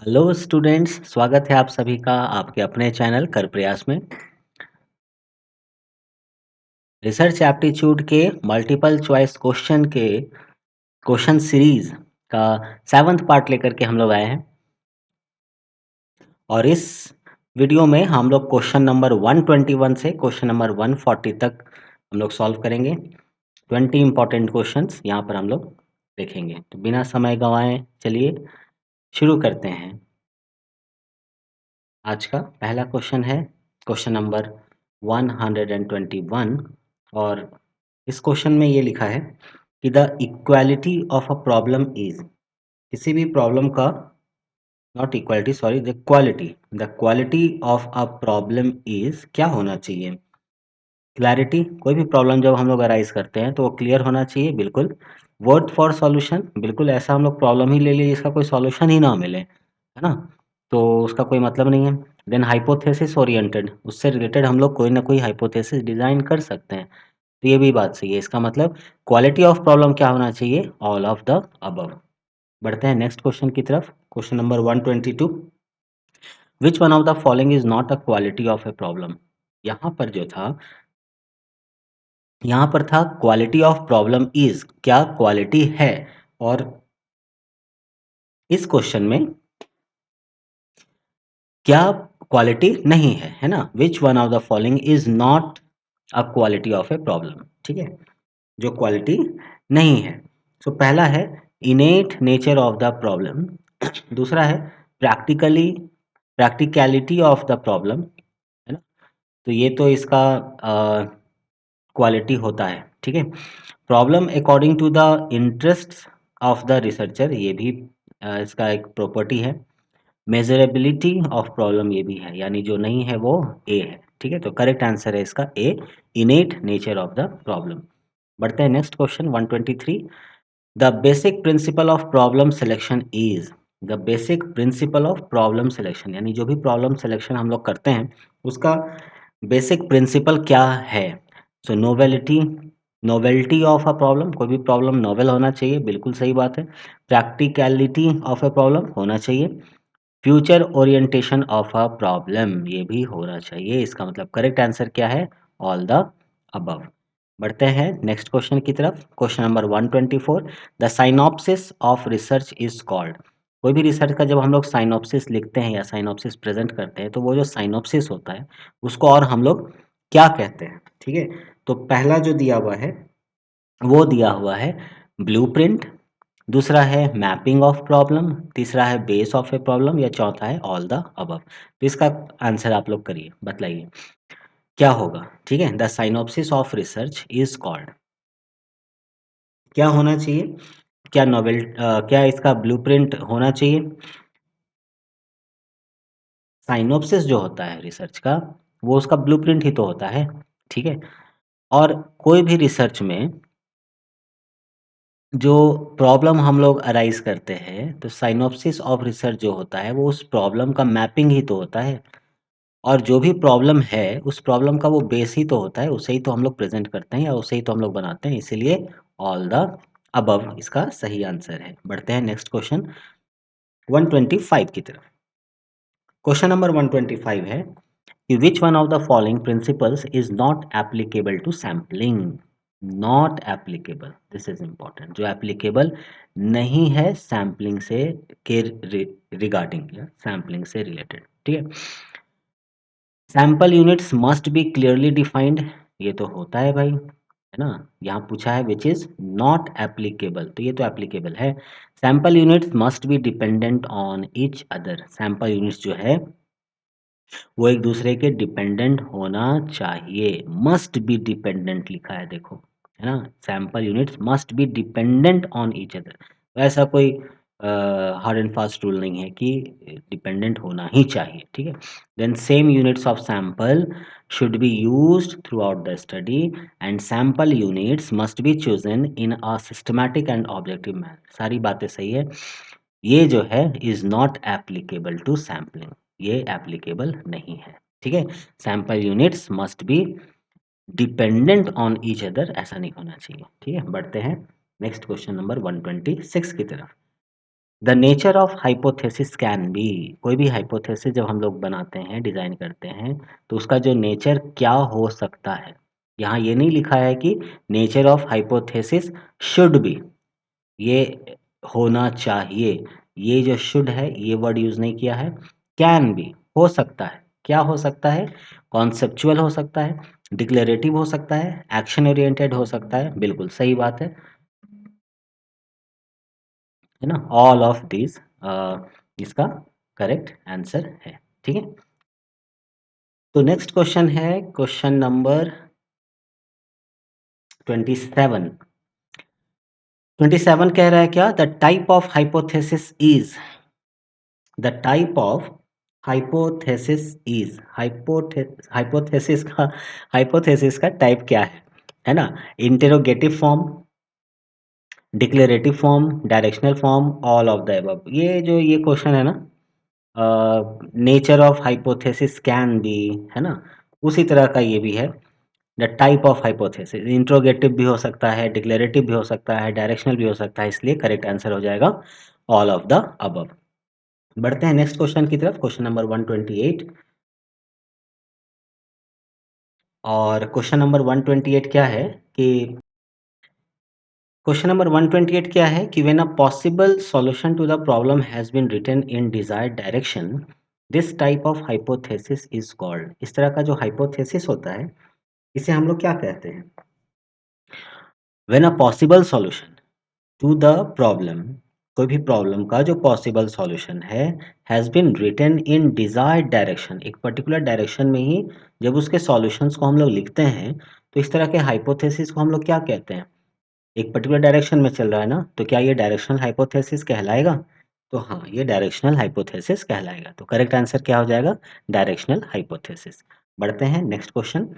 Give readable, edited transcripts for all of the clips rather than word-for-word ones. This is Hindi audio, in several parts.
हेलो स्टूडेंट्स, स्वागत है आप सभी का आपके अपने चैनल कर प्रयास में। रिसर्च एप्टीट्यूड के मल्टीपल चॉइस क्वेश्चन सीरीज का 7th पार्ट लेकर के हम लोग आए हैं और इस वीडियो में हम लोग क्वेश्चन नंबर 121 से क्वेश्चन नंबर 140 तक हम लोग सॉल्व करेंगे। 20 इंपॉर्टेंट क्वेश्चंस यहाँ पर हम लोग देखेंगे। तो बिना समय गंवाए चलिए शुरू करते हैं। आज का पहला क्वेश्चन है क्वेश्चन नंबर 121 और इस क्वेश्चन में ये लिखा है कि the equality of a problem is, किसी भी प्रॉब्लम का, not equality sorry, the quality of a problem is क्या होना चाहिए। क्लैरिटी, कोई भी प्रॉब्लम जब हम लोग अराइज करते हैं तो वो क्लियर होना चाहिए, बिल्कुल। वर्थ फॉर सॉल्यूशन, बिल्कुल ऐसा हम लोग प्रॉब्लम ही ले लिए जिसका कोई सॉल्यूशन ही ना मिले, है ना, तो उसका कोई मतलब नहीं है। देन हाइपोथेसिस ओरिएंटेड, उससे रिलेटेड हम लोग कोई ना कोई हाइपोथेसिस डिजाइन कर सकते हैं, तो ये भी बात सही है। इसका मतलब क्वालिटी ऑफ प्रॉब्लम क्या होना चाहिए, ऑल ऑफ द अबव। बढ़ते हैं नेक्स्ट क्वेश्चन की तरफ। Question number 122, which one of the following is not a quality of a problem. यहाँ पर जो था, यहाँ पर था क्वालिटी ऑफ प्रॉब्लम इज, क्या क्वालिटी है, और इस क्वेश्चन में क्या क्वालिटी नहीं है ना। विच one of the following is not a quality of a problem, ठीक है, जो क्वालिटी नहीं है। सो पहला है इनेट नेचर ऑफ द प्रॉब्लम, दूसरा है प्रैक्टिकलिटी ऑफ द प्रॉब्लम, है ना, तो ये तो इसका क्वालिटी होता है, ठीक है। Problem according to the interest of the researcher, ये भी इसका एक प्रॉपर्टी है। मेजरेबिलिटी ऑफ प्रॉब्लम, ये भी है, यानी जो नहीं है वो ए है, ठीक है। तो करेक्ट आंसर है इसका a, innate nature of the problem. बढ़ते हैं next question 123, the basic principle of problem selection is. The basic principle of problem selection, यानी जो भी प्रॉब्लम सिलेक्शन हम लोग करते हैं उसका बेसिक प्रिंसिपल क्या है। सो नोवेल्टी ऑफ अ प्रॉब्लम, कोई भी प्रॉब्लम नोवेल होना चाहिए, बिल्कुल सही बात है। प्रैक्टिकलिटी ऑफ अ प्रॉब्लम होना चाहिए। Future orientation of a problem, ये भी होना चाहिए। इसका मतलब करेक्ट आंसर क्या है, ऑल द अबव। बढ़ते हैं नेक्स्ट क्वेश्चन की तरफ। Question number 124, the synopsis of research is called. कोई भी रिसर्च का जब हम लोग साइनॉप्सिस लिखते हैं या साइनॉप्सिस प्रेजेंट करते हैं तो वो जो साइनॉप्सिस होता है उसको और हम लोग क्या कहते हैं, ठीक है। तो पहला जो दिया हुआ है वो दिया हुआ है ब्लूप्रिंट, दूसरा है मैपिंग ऑफ प्रॉब्लम, तीसरा है बेस ऑफ ए प्रॉब्लम, या चौथा है ऑल द अबव। तो इसका आंसर आप लोग करिए, बतलाइए क्या होगा, ठीक है। The synopsis of research is called, क्या होना चाहिए, क्या क्या इसका ब्लूप्रिंट होना चाहिए। साइनॉप्सिस जो होता है रिसर्च का वो उसका ब्लूप्रिंट ही तो होता है, ठीक है। और कोई भी रिसर्च में जो प्रॉब्लम हम लोग अराइज करते हैं तो साइनॉप्सिस ऑफ रिसर्च जो होता है वो उस प्रॉब्लम का मैपिंग ही तो होता है, और जो भी प्रॉब्लम है उस प्रॉब्लम का वो बेस ही तो होता है, उसे ही तो हम लोग प्रेजेंट करते हैं या उसे ही तो हम लोग बनाते हैं, इसीलिए ऑल द अबव इसका सही आंसर है। बढ़ते हैं नेक्स्ट क्वेश्चन 125 की तरफ। क्वेश्चन नंबर 125 है कि which one of the following principles is not applicable to sampling. Not applicable, this is important, जो एप्लीकेबल नहीं है सैम्पलिंग से के रिगार्डिंग या सैम्पलिंग से रिलेटेड, ठीक है। Sample units must be clearly defined, ये तो होता है भाई, है ना। यहाँ पूछा है विच इज नॉट एप्लीकेबल, तो ये तो एप्लीकेबल है। Sample units must be dependent on each other, sample units जो है वो एक दूसरे के डिपेंडेंट होना चाहिए। मस्ट बी डिपेंडेंट लिखा है देखो, है ना। Sample units must be dependent on each other, ऐसा कोई हार्ड एंड फास्ट रूल नहीं है कि डिपेंडेंट होना ही चाहिए, ठीक है। Then same units of sample should be used throughout the study and sample units must be chosen in a systematic and objective manner, सारी बातें सही है। ये जो है is not applicable to sampling, ये एप्लीकेबल नहीं है, ठीक है। Sample units must be dependent on each other, ऐसा नहीं होना चाहिए, ठीक है। बढ़ते हैं नेक्स्ट क्वेश्चन नंबर 126 की तरफ। The nature of hypothesis can be, कोई भी हाइपोथेसिस जब हम लोग बनाते हैं, डिज़ाइन करते हैं, तो उसका जो नेचर क्या हो सकता है, यहाँ ये नहीं लिखा है कि nature of hypothesis should be, ये होना चाहिए, ये जो शुड है ये वर्ड यूज़ नहीं किया है। कैन बी, हो सकता है, क्या हो सकता है, कॉन्सेप्चुअल हो सकता है, डिक्लेरेटिव हो सकता है, एक्शन ओरिएंटेड हो सकता है, बिल्कुल सही बात है ना, ऑल ऑफ दिस इसका करेक्ट आंसर है। ठीक है, तो नेक्स्ट क्वेश्चन है क्वेश्चन नंबर 27। 27 कह रहा है क्या, the type of hypothesis is, the type of hypothesis is, hypothesis का टाइप क्या है ना, interrogative form, declarative form, directional form, all of the above. ये जो ये क्वेश्चन है ना, nature of hypothesis can be, है ना, उसी तरह का ये भी है। The type of hypothesis interrogative भी हो सकता है, डिक्लेरेटिव भी हो सकता है, डायरेक्शनल भी हो सकता है, इसलिए करेक्ट आंसर हो जाएगा ऑल ऑफ द अबव। बढ़ते हैं नेक्स्ट क्वेश्चन की तरफ, क्वेश्चन नंबर 128। और क्वेश्चन नंबर 128 क्या है कि, क्वेश्चन नंबर 128 क्या है कि when a possible solution to the problem has been written in desired direction, this type of hypothesis is called. इस तरह का जो हाइपोथेसिस होता है इसे हम लोग क्या कहते हैं, when a possible solution to the problem, कोई भी प्रॉब्लम का जो पॉसिबल सॉल्यूशन है has been written in desired direction, एक पर्टिकुलर डायरेक्शन में ही जब उसके सॉल्यूशंस को हम लोग लिखते हैं, तो इस तरह के हाइपोथेसिस को हम लोग क्या कहते हैं, एक पर्टिकुलर डायरेक्शन में चल रहा है ना, तो क्या ये डायरेक्शनल हाइपोथेसिस कहलाएगा, तो हाँ ये डायरेक्शनल हाइपोथेसिस कहलाएगा। तो करेक्ट आंसर क्या हो जाएगा, डायरेक्शनल हाइपोथेसिस। बढ़ते हैं नेक्स्ट क्वेश्चन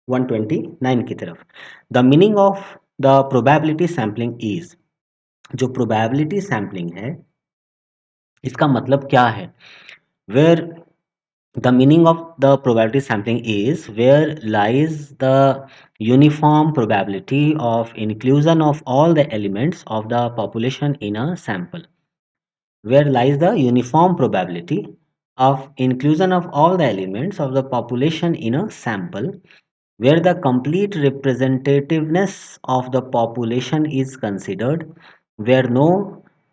129 की तरफ। The meaning of the probability sampling is, जो प्रोबेबिलिटी सैम्पलिंग है इसका मतलब क्या है, where the meaning of the probability sampling is where lies the uniform probability of inclusion of all the elements of the population in a sample, where lies the uniform probability of inclusion of all the elements of the population in a sample, where the complete representativeness of the population is considered, where no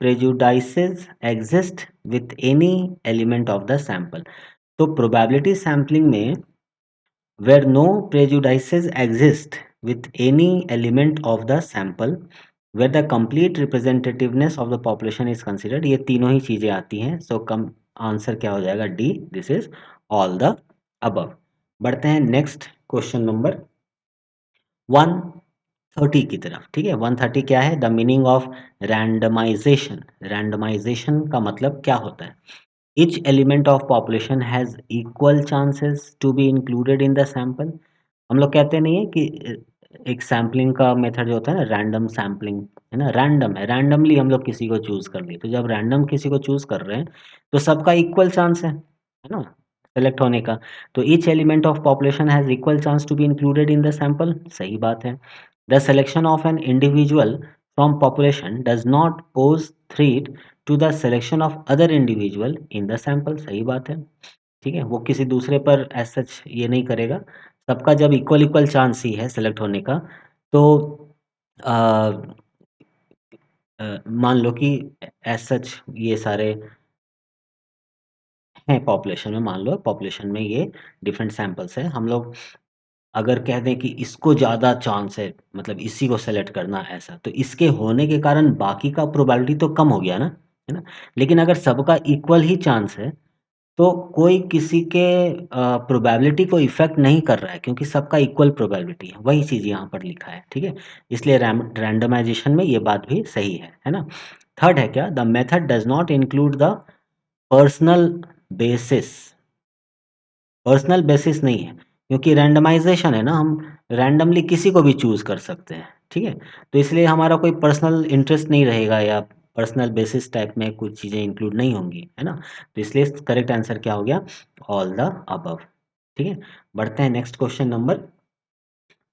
prejudices exist with any element of the sample। तो probability sampling में where no prejudices exist with any element of the sample, where the complete representativeness of the population is considered, ये तीनों ही चीजें आती हैं। सो कम आंसर क्या हो जाएगा, D, this is all the above. बढ़ते हैं नेक्स्ट क्वेश्चन नंबर 130 की तरफ। ठीक है, 130 क्या है, the meaning of randomization. Randomization का मतलब क्या होता है, each element of population has equal chances to be included in the sample। हम लोग कहते नहीं है कि एक सैम्पलिंग का मेथड जो होता है ना, रैंडम सैम्पलिंग, है ना, रैंडम है, रैंडमली हम लोग किसी को चूज कर लिए, तो जब रैंडम किसी को चूज कर रहे हैं तो सबका इक्वल चांस है ना सेलेक्ट होने का। तो each element of population has equal chance to be included in the sample, सही बात है। The selection of an individual from population does not pose threat to the selection of other individual in the sample, सही बात है। ठीक है, वो किसी दूसरे पर एज सच ये नहीं करेगा, सबका जब इक्वल इक्वल चांस ही है सेलेक्ट होने का, तो आ, मान लो कि एज सच ये सारे हैं पॉपुलेशन में, मान लो पॉपुलेशन में ये डिफरेंट सैंपल्स हैं, हम लोग अगर कह दें कि इसको ज़्यादा चांस है, मतलब इसी को सेलेक्ट करना है ऐसा, तो इसके होने के कारण बाकी का प्रोबेबिलिटी तो कम हो गया ना, है ना। लेकिन अगर सबका इक्वल ही चांस है तो कोई किसी के प्रोबेबिलिटी को इफ़ेक्ट नहीं कर रहा है, क्योंकि सबका इक्वल प्रोबेबिलिटी है, वही चीज़ यहाँ पर लिखा है। ठीक है, इसलिए रैंडमाइजेशन में ये बात भी सही है ना। थर्ड है क्या, the method does not include the personal basis. Personal basis नहीं है, क्योंकि रैंडमाइजेशन है ना, हम रैंडमली किसी को भी चूज कर सकते हैं। ठीक है, तो इसलिए हमारा कोई पर्सनल इंटरेस्ट नहीं रहेगा या पर्सनल बेसिस टाइप में कुछ चीज़ें इंक्लूड नहीं होंगी, है ना। तो इसलिए करेक्ट आंसर क्या हो गया, ऑल द अबव। ठीक है, बढ़ते हैं नेक्स्ट क्वेश्चन नंबर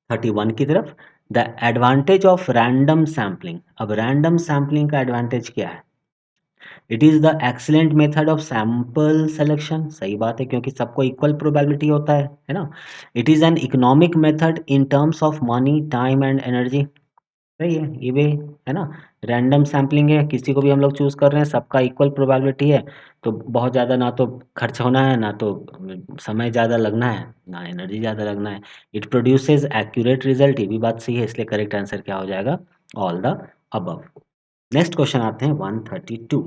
31 की तरफ। The advantage of random sampling. अब रैंडम सैम्पलिंग का एडवांटेज क्या है, it is the excellent method of sample selection, सही बात है क्योंकि सबको इक्वल प्रोबेबिलिटी होता है ना? It is an economic method in terms of money, time and energy, सही है ये भी, है ना? रैंडम सैम्पलिंग है, किसी को भी हम लोग चूज़ कर रहे हैं, सबका इक्वल प्रोबेबिलिटी है, तो बहुत ज़्यादा ना तो खर्च होना है, ना तो समय ज़्यादा लगना है, ना एनर्जी ज़्यादा लगना है। इट प्रोड्यूसेस एक्यूरेट रिजल्ट, ये भी बात सही है, इसलिए करेक्ट आंसर क्या हो जाएगा? All the above. Next question आते हैं 132।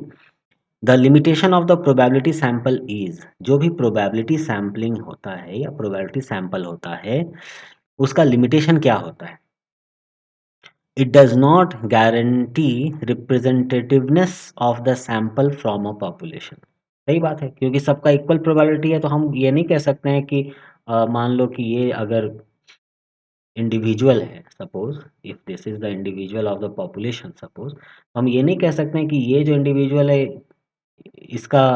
The limitation of the probability sample is, जो भी प्रोबेबिलिटी सैम्पलिंग होता है या प्रोबेबिलिटी सैंपल होता है, उसका लिमिटेशन क्या होता है? It does not guarantee representativeness of the sample from a population। सही बात है क्योंकि सबका इक्वल प्रोबेबिलिटी है, तो हम ये नहीं कह सकते हैं कि मान लो कि ये अगर इंडिविजुअल है, suppose if this is the individual of the population, suppose हम ये नहीं कह सकते हैं कि ये जो इंडिविजुअल है इसका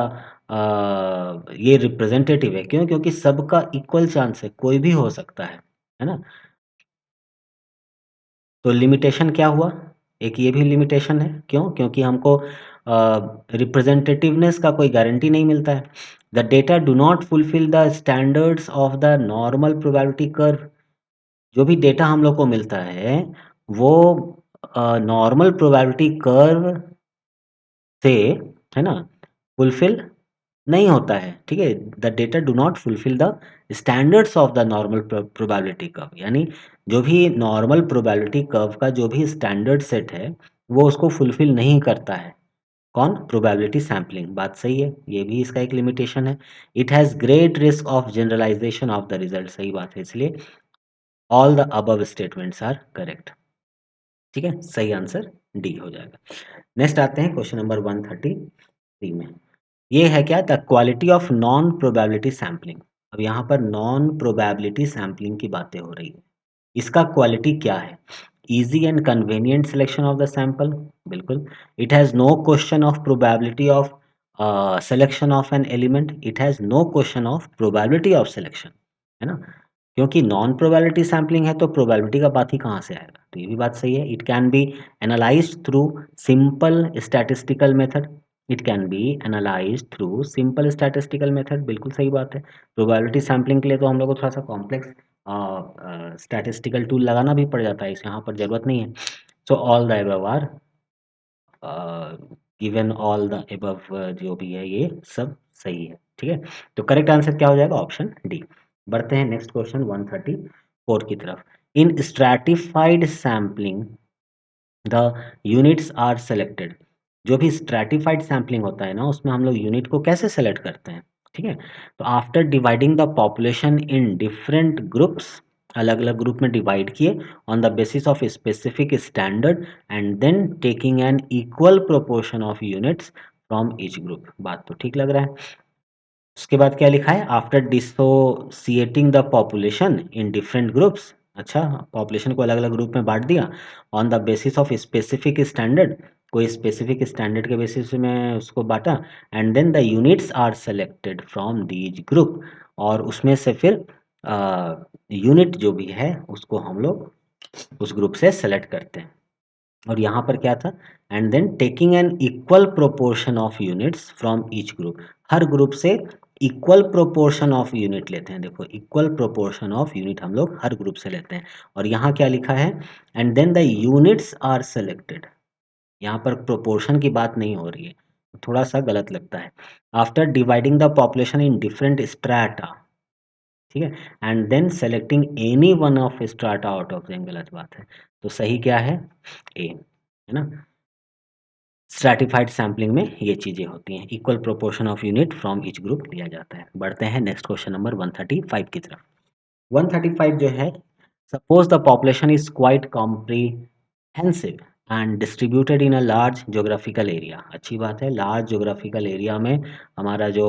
ये रिप्रेजेंटेटिव है। क्यों? क्योंकि सबका इक्वल चांस है, कोई भी हो सकता है ना? तो लिमिटेशन क्या हुआ? एक ये भी लिमिटेशन है, क्यों? क्योंकि हमको रिप्रेजेंटेटिवनेस का कोई गारंटी नहीं मिलता है। The data do not fulfil the standards of the normal probability curve. जो भी डेटा हम लोग को मिलता है वो नॉर्मल प्रोबेबिलिटी कर्व से, है ना, फुलफिल नहीं होता है, ठीक है? The data do not fulfil the standards of the normal probability curve, यानी जो भी नॉर्मल प्रोबेबिलिटी कर्व का जो भी स्टैंडर्ड सेट है वो उसको फुलफिल नहीं करता है। कौन? प्रोबेबिलिटी सैम्पलिंग, बात सही है, ये भी इसका एक लिमिटेशन है। It has great risk of generalization of the result, सही बात है, इसलिए all the above statements are correct. ठीक है, सही आंसर डी हो जाएगा। नेक्स्ट आते हैं क्वेश्चन नंबर 133 में। ये है क्या? The quality of non probability sampling. अब यहाँ पर नॉन प्रोबेबिलिटी सैम्पलिंग की बातें हो रही है, इसका क्वालिटी क्या है? Easy and convenient selection of the sample, बिल्कुल। It has no question of probability of selection of an element, it has no question of probability of selection, है ना? क्योंकि नॉन प्रोबेबिलिटी सैम्पलिंग है तो प्रोबेबिलिटी का बात ही कहाँ से आएगा? तो ये भी बात सही है। It can be analysed through simple statistical method, it can be analysed through simple statistical method, बिल्कुल सही बात है। प्रोबेबिलिटी सैम्पलिंग के लिए तो हम लोग को थोड़ा सा कॉम्प्लेक्स स्टैटिस्टिकल टूल लगाना भी पड़ जाता है, इस यहाँ पर ज़रूरत नहीं है। So all the above are given, all the above जो भी है ये सब सही है, ठीक है? तो करेक्ट आंसर क्या हो जाएगा? Option D. बढ़ते हैं नेक्स्ट क्वेश्चन 134 की तरफ। In stratified sampling the units are selected. जो भी स्ट्रैटिफाइड सैम्पलिंग होता है ना, उसमें हम लोग यूनिट को कैसे सेलेक्ट करते हैं? ठीक है, तो after dividing the population in different groups, अलग अलग ग्रुप में डिवाइड किए on the basis of specific standard and then taking an equal proportion of units from each group. बात तो ठीक लग रहा है। उसके बाद क्या लिखा है? After dissociating the population in different groups. अच्छा, पॉपुलेशन को अलग अलग ग्रुप में बांट दिया on the basis of specific standard, कोई स्पेसिफिक स्टैंडर्ड के बेसिस में उसको बांटा, and then the units are selected from these group, और उसमें से फिर यूनिट जो भी है उसको हम लोग उस ग्रुप से सेलेक्ट करते हैं। और यहाँ पर क्या था? And then taking an equal proportion of units from each group, हर ग्रुप से इक्वल प्रोपोर्शन ऑफ यूनिट लेते हैं। देखो, इक्वल प्रोपोर्शन ऑफ यूनिट हम लोग हर ग्रुप से लेते हैं। और यहाँ क्या लिखा है? And then the units are selected, यहाँ पर प्रोपोर्शन की बात नहीं हो रही है, थोड़ा सा गलत लगता है। After dividing the population in different strata, ठीक है, and then selecting any one of strata out of them, गलत बात है। तो सही क्या है? ए, है ना? स्ट्रैटिफाइड सैम्पलिंग में ये चीज़ें होती हैं, equal proportion of unit from each group लिया जाता है। बढ़ते हैं नेक्स्ट क्वेश्चन नंबर 135 की तरफ। 135 जो है, suppose the population is quite comprehensive and distributed in a large geographical area. अच्छी बात है, लार्ज ज्योग्राफिकल एरिया में हमारा जो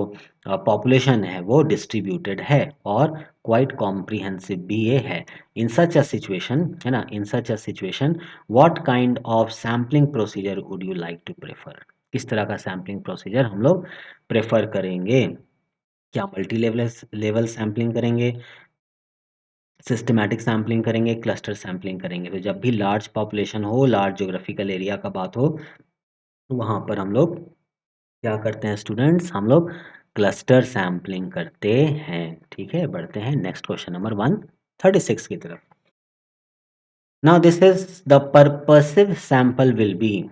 पॉपुलेशन है वो डिस्ट्रीब्यूटेड है और क्वाइट कॉम्प्रिहेंसिव भी ये है। इन सच अ सिचुएशन, है ना, in such a situation what kind of sampling procedure would you like to prefer? किस तरह का सैम्पलिंग प्रोसीजर हम लोग प्रेफर करेंगे? क्या मल्टी लेवल सैम्पलिंग करेंगे, सिस्टमैटिक सैम्पलिंग करेंगे, क्लस्टर सैम्पलिंग करेंगे? तो जब भी लार्ज पॉपुलेशन हो, लार्ज ज्योग्राफिकल एरिया का बात हो, तो वहाँ पर हम लोग क्या करते हैं स्टूडेंट्स, हम लोग क्लस्टर सैम्पलिंग करते हैं। ठीक है, बढ़ते हैं नेक्स्ट क्वेश्चन नंबर 136 की तरफ। Now this is the purposive sample will be.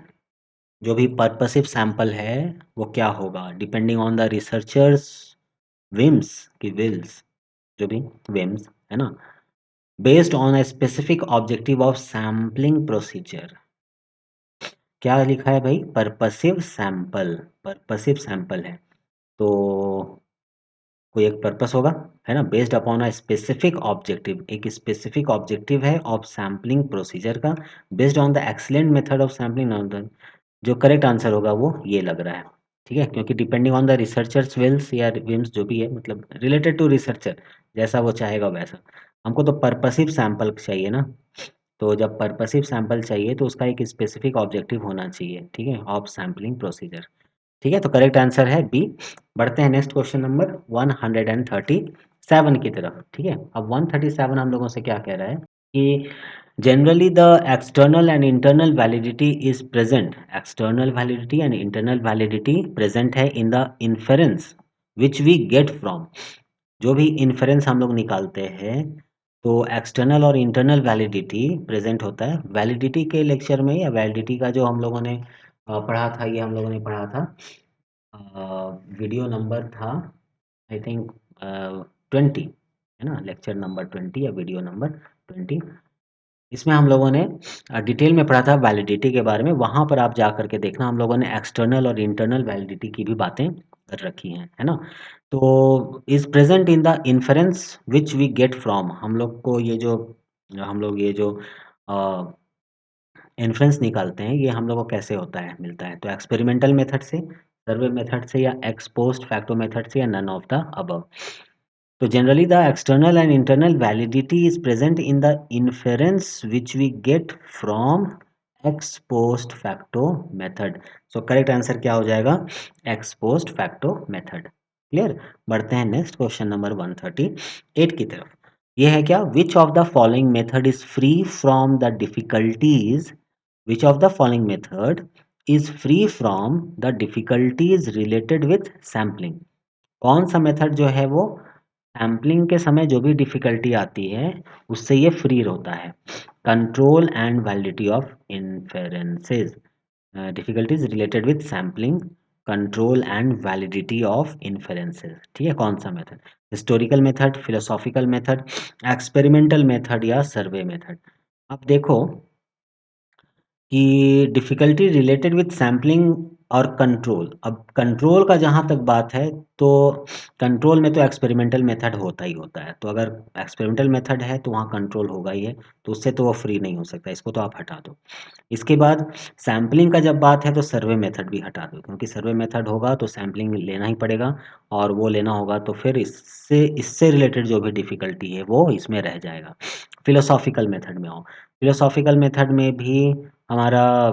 जो भी पर्पसिव सैंपल है वो क्या होगा, depending on the researcher's whims की विल्स, जो भी विम्स है ना, based on a specific objective of sampling procedure. क्या लिखा है भाई, पर्पसिव सैंपल, पर्पसिव सैंपल है तो कोई एक पर्पस होगा, है ना, based upon a specific objective, एक स्पेसिफिक ऑब्जेक्टिव है ऑफ सैम्पलिंग प्रोसीजर का, based on the excellent method of sampling. जो करेक्ट आंसर होगा वो ये लग रहा है। ठीक है, क्योंकि depending on the researcher's wills या विम्स, जो भी है, मतलब रिलेटेड टू रिसर्चर, जैसा वो चाहेगा वैसा। हमको तो पर्पसिव सैंपल चाहिए ना, तो जब पर्पसिव सैंपल चाहिए तो उसका एक स्पेसिफिक ऑब्जेक्टिव होना चाहिए, ठीक है, ऑफ सैम्पलिंग प्रोसीजर। ठीक है, तो करेक्ट आंसर है बी। बढ़ते हैं नेक्स्ट क्वेश्चन नंबर 137 की तरफ। ठीक है, अब 137 हम लोगों से क्या कह रहा है कि generally the external and internal validity is present, external validity and internal validity present है in the inference which we get from। जो भी inference हम लोग निकालते हैं तो एक्सटर्नल और इंटरनल वैलिडिटी प्रेजेंट होता है। वैलिडिटी के लेक्चर में या वैलिडिटी का जो हम लोगों ने पढ़ा था, ये हम लोगों ने पढ़ा था, वीडियो नंबर था आई थिंक 20, है ना, लेक्चर नंबर 20 या वीडियो नंबर 20। इसमें हम लोगों ने डिटेल में पढ़ा था वैलिडिटी के बारे में। वहाँ पर आप जा करके देखना, हम लोगों ने एक्सटर्नल और इंटरनल वैलिडिटी की भी बातें कर रखी हैं, है ना। तो is present in the inference which we get from, हम लोग ये जो इन्फ्रेंस निकालते हैं, ये हम लोग को कैसे होता है, मिलता है तो एक्सपेरिमेंटल मेथड से, सर्वे मेथड से, या एक्स पोस्ट फैक्टो मेथड से, या none of the above. So generally the external and internal validity is present in the inference which we get from ex post facto method। So correct answer क्या हो जाएगा, ex post facto method। Clear, बढ़ते हैं नेक्स्ट क्वेश्चन नंबर 138 की तरफ। ये है क्या, which of the following method is free from the difficulties, which of the following method is free from the difficulties related with sampling। कौन सा मेथड जो है वो सैम्पलिंग के समय जो भी डिफ़िकल्टी आती है उससे ये फ्री होता है। Control and validity of inferences, difficulties related with sampling, control and validity of inferences. ठीक है, कौन सा method, historical method, philosophical method, experimental method, या सर्वे मेथड। अब देखो कि डिफ़िकल्टी रिलेटेड विथ सैम्पलिंग और कंट्रोल। अब कंट्रोल का जहाँ तक बात है तो कंट्रोल में तो एक्सपेरिमेंटल मेथड होता ही होता है, तो अगर एक्सपेरिमेंटल मेथड है तो वहाँ कंट्रोल होगा ही है, तो उससे तो वो फ्री नहीं हो सकता, इसको तो आप हटा दो। इसके बाद सैम्पलिंग का जब बात है तो सर्वे मेथड भी हटा दो, क्योंकि सर्वे मेथड होगा तो सैम्पलिंग लेना ही पड़ेगा, और वो लेना होगा तो फिर इससे इससे रिलेटेड जो भी डिफ़िकल्टी है वो इसमें रह जाएगा। फिलोसॉफिकल मेथड में आओ, फिलोसॉफिकल मेथड में भी हमारा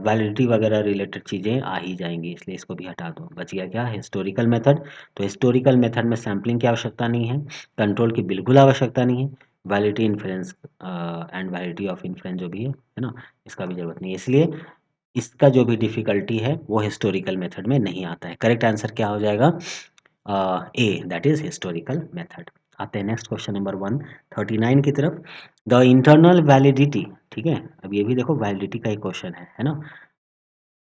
वैलिडिटी वगैरह रिलेटेड चीज़ें आ ही जाएंगी, इसलिए इसको भी हटा दो। बच गया क्या, हिस्टोरिकल मेथड। तो हिस्टोरिकल मेथड में सैम्पलिंग की आवश्यकता नहीं है, कंट्रोल की बिल्कुल आवश्यकता नहीं है, validity influence and validity of influence जो भी है ना, इसका भी ज़रूरत नहीं है, इसलिए इसका जो भी डिफ़िकल्टी है वो हिस्टोरिकल मेथड में नहीं आता है। करेक्ट आंसर क्या हो जाएगा, ए, दैट इज़ हिस्टोरिकल मेथड। आते हैं नेक्स्ट क्वेश्चन नंबर 139 की तरफ। द इंटरनल वैलिडिटी, ठीक है, अब ये भी देखो वैलिडिटी का ही क्वेश्चन है ना,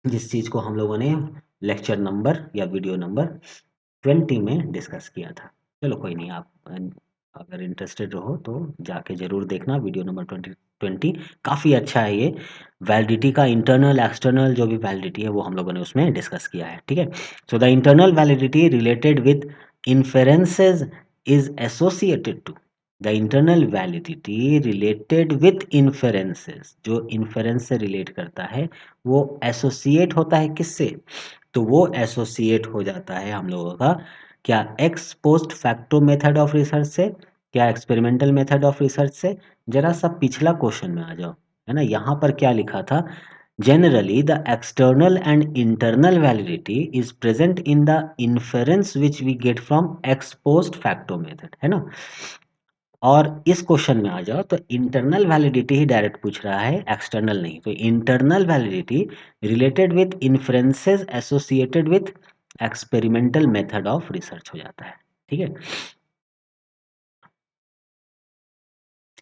जिस चीज़ को हम लोगों ने लेक्चर नंबर या वीडियो नंबर 20 में डिस्कस किया था। चलो कोई नहीं, आप अगर इंटरेस्टेड रहो तो जाके ज़रूर देखना वीडियो नंबर 20 काफ़ी अच्छा है ये। वैलिडिटी का इंटरनल एक्सटर्नल जो भी वैलिडिटी है वो हम लोगों ने उसमें डिस्कस किया है। ठीक है, so the internal validity related with inferences is associated to, the internal validity related with inferences, जो इन्फेरेंस से रिलेट करता है वो एसोसिएट होता है किससे, तो वो एसोसिएट हो जाता है हम लोगों का क्या, x post facto method of research से, क्या एक्सपेरिमेंटल मेथड ऑफ रिसर्च से। जरा सा पिछला क्वेश्चन में आ जाओ, है ना, यहाँ पर क्या लिखा था, generally the external and internal validity is present in the inference which we get from ex post facto method, है ना। और इस क्वेश्चन में आ जाओ तो इंटरनल वैलिडिटी ही डायरेक्ट पूछ रहा है, एक्सटर्नल नहीं। तो internal validity related with inferences associated with experimental method of research हो जाता है। ठीक है,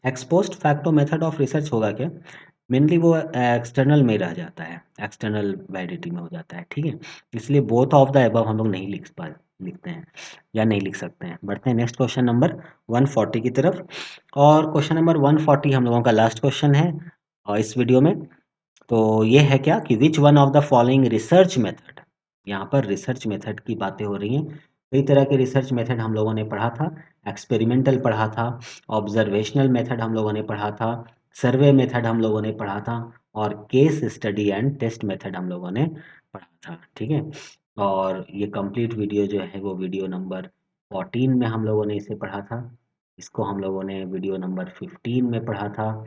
ex post facto method of research होगा क्या, मेनली वो एक्सटर्नल में रह जाता है, एक्सटर्नल वैलिडिटी में हो जाता है। ठीक है, इसलिए बोथ ऑफ द अबव हम लोग नहीं लिखते हैं या नहीं लिख सकते हैं। बढ़ते हैं नेक्स्ट क्वेश्चन नंबर 140 की तरफ। और क्वेश्चन नंबर 140 हम लोगों का लास्ट क्वेश्चन है इस वीडियो में। तो ये है क्या कि which one of the following research method, यहाँ पर रिसर्च मेथड की बातें हो रही हैं। कई तरह के रिसर्च मेथड हम लोगों ने पढ़ा था, एक्सपेरिमेंटल पढ़ा था, ऑब्जर्वेशनल मेथड हम लोगों ने पढ़ा था, सर्वे मेथड हम लोगों ने पढ़ा था, और case study and test method हम लोगों ने पढ़ा था। ठीक है, और ये कंप्लीट वीडियो जो है वो वीडियो नंबर 14 में हम लोगों ने इसे पढ़ा था, इसको हम लोगों ने वीडियो नंबर 15 में पढ़ा था।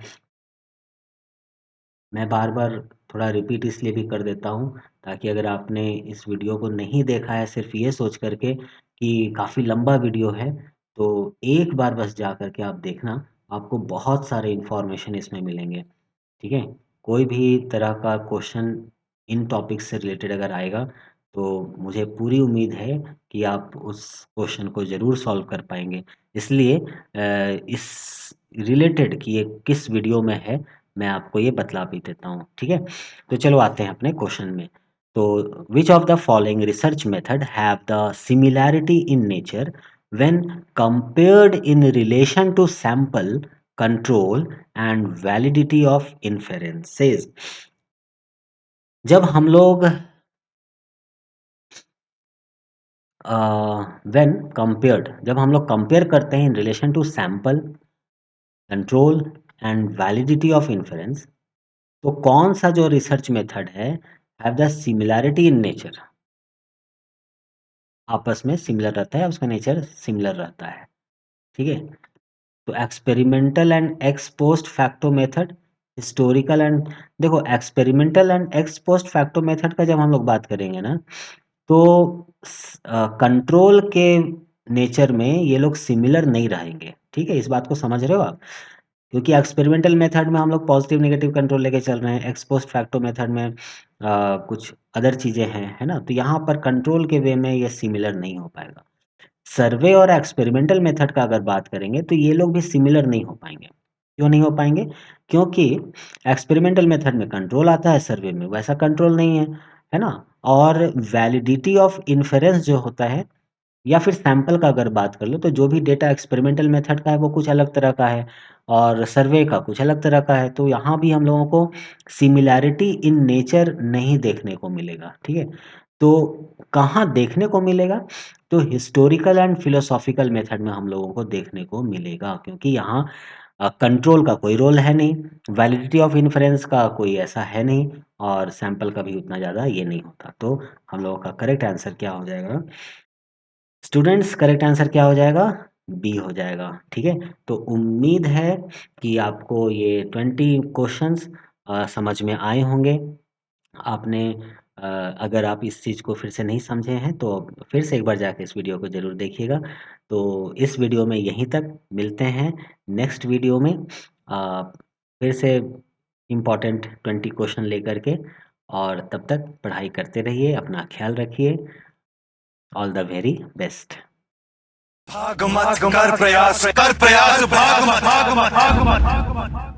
मैं बार-बार थोड़ा रिपीट इसलिए भी कर देता हूँ ताकि अगर आपने इस वीडियो को नहीं देखा है सिर्फ़ ये सोच कर के कि काफ़ी लंबा वीडियो है, तो एक बार बस जा कर के आप देखना, आपको बहुत सारे इन्फॉर्मेशन इसमें मिलेंगे। ठीक है? कोई भी तरह का क्वेश्चन इन टॉपिक से रिलेटेड अगर आएगा, तो मुझे पूरी उम्मीद है कि आप उस क्वेश्चन को ज़रूर सॉल्व कर पाएँगे। इसलिए इस रिलेटेड कि ये किस वीडियो में है, मैं आपको ये बतला भी देता हूँ। ठीक है? तो चलो आते हैं अपने क्वेश्चन में। तो which of the following research method have the similarity in nature when compared in relation to sample control and validity of inferences. जब हम लोग व्हेन कंपेयर्ड, जब हम लोग कंपेयर करते हैं in relation to sample control and validity of inference, तो कौन सा जो रिसर्च मेथड है have the similarity in nature, आपस में सिमिलर रहता है, उसका नेचर सिमिलर रहता है। ठीक है, तो experimental and ex post facto method, historical and, देखो experimental and ex post facto method का जब हम लोग बात करेंगे ना, तो कंट्रोल के नेचर में ये लोग सिमिलर नहीं रहेंगे। ठीक है, इस बात को समझ रहे हो आप, क्योंकि एक्सपेरिमेंटल मेथड में हम लोग पॉजिटिव नेगेटिव कंट्रोल लेके चल रहे हैं, एक्स पोस्ट फैक्टो मेथड में कुछ अदर चीज़ें हैं, है ना, तो यहाँ पर कंट्रोल के वे में ये सिमिलर नहीं हो पाएगा। सर्वे और एक्सपेरिमेंटल मेथड का अगर बात करेंगे तो ये लोग भी सिमिलर नहीं हो पाएंगे। क्यों नहीं हो पाएंगे, क्योंकि एक्सपेरिमेंटल मेथड में कंट्रोल आता है, सर्वे में वैसा कंट्रोल नहीं है ना। और वैलिडिटी ऑफ इन्फेरेंस जो होता है, या फिर सैंपल का अगर बात कर लो, तो जो भी डेटा एक्सपेरिमेंटल मेथड का है वो कुछ अलग तरह का है और सर्वे का कुछ अलग तरह का है, तो यहाँ भी हम लोगों को सिमिलैरिटी इन नेचर नहीं देखने को मिलेगा। ठीक है, तो कहाँ देखने को मिलेगा, तो हिस्टोरिकल एंड फिलोसॉफिकल मेथड में हम लोगों को देखने को मिलेगा, क्योंकि यहाँ कंट्रोल का कोई रोल है नहीं, वैलिडिटी ऑफ इन्फरेंस का कोई ऐसा है नहीं, और सैंपल का भी उतना ज़्यादा ये नहीं होता। तो हम लोगों का करेक्ट आंसर क्या हो जाएगा स्टूडेंट्स, करेक्ट आंसर क्या हो जाएगा, बी हो जाएगा। ठीक है, तो उम्मीद है कि आपको ये 20 क्वेश्चंस समझ में आए होंगे। आपने अगर आप इस चीज़ को फिर से नहीं समझे हैं तो फिर से एक बार जाके इस वीडियो को ज़रूर देखिएगा। तो इस वीडियो में यहीं तक, मिलते हैं नेक्स्ट वीडियो में फिर से इम्पोर्टेंट 20 क्वेश्चन लेकर के। और तब तक पढ़ाई करते रहिए, अपना ख्याल रखिए। All the very best. भाग मत कर प्रयास भाग मत